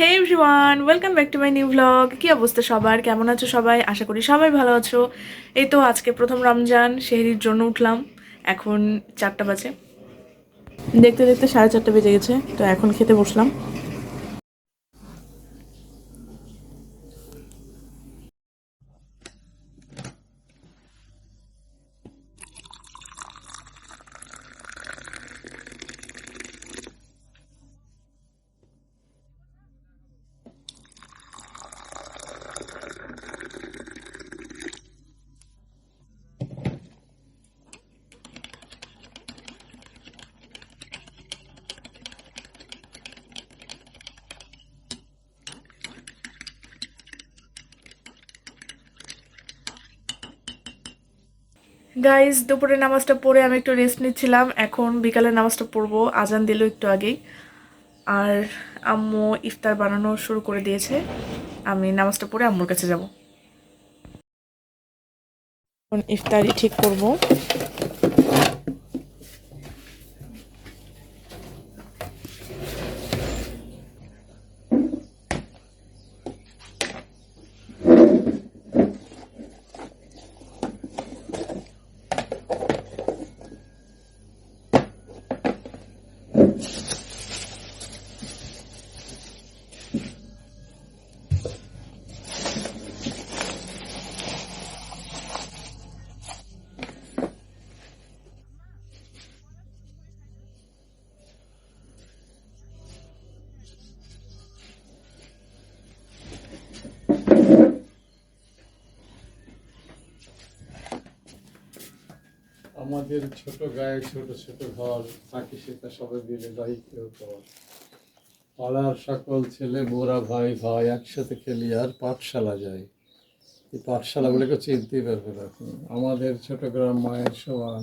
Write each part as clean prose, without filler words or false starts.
Hey everyone, welcome back to my new blog. কি অবস্থা সবার, কেমন আছো সবাই? আশা করি সবাই ভালো আছো। এই তো আজকে প্রথম রমজান, সেহরির জন্য উঠলাম। এখন 4টা বাজে, দেখতে দেখতে 4:30 বেজে গেছে। তো এখন খেতে বসলাম। গাইজ, দুপুরের নামাজটা পড়ে আমি একটু রেস্ট নিচ্ছিলাম। এখন বিকালের নামাজটা পড়বো, আজান দিল একটু আগেই। আর আম্মু ইফতার বানানো শুরু করে দিয়েছে। আমি নামাজটা পড়ে আম্মুর কাছে যাব। এখন ইফতারি ঠিক করব। আমাদের ছোট গায়ে ছোট ছোট ঘর, থাকি সেটা সবাই মিলে দায়িত্ব কর। পাড়ার সকল ছেলে মোরা ভাই ভাই একসাথে খেলি আর পাঠশালা যাই। এই পাঠশালাগুলোকে চিনতেই পারবে না এখন। আমাদের ছোট গ্রাম মায়ের সমান,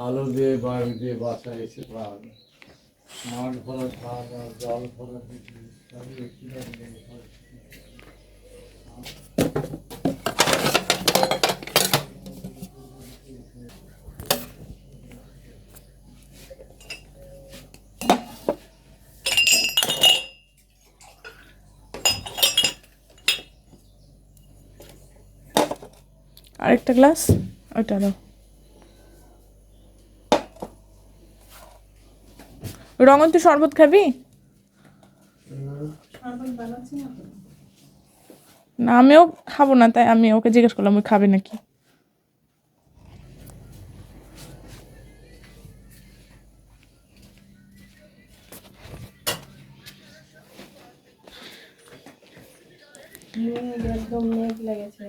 আলো দিয়ে বাড়ি দিয়ে বাঁচাইছে প্রাণ। মাঠ ভরা ধান আর জল ভরা দিঘি, সবই একই রঙের হয়। আরেকটা গ্লাস ওইটা দাও। রঙন, তুই শরবত খাবি? না, আমিও খাবো না, তাই আমি ওকে জিজ্ঞেস করলাম ওই খাবে নাকি। একদম মেঘ লেগেছে।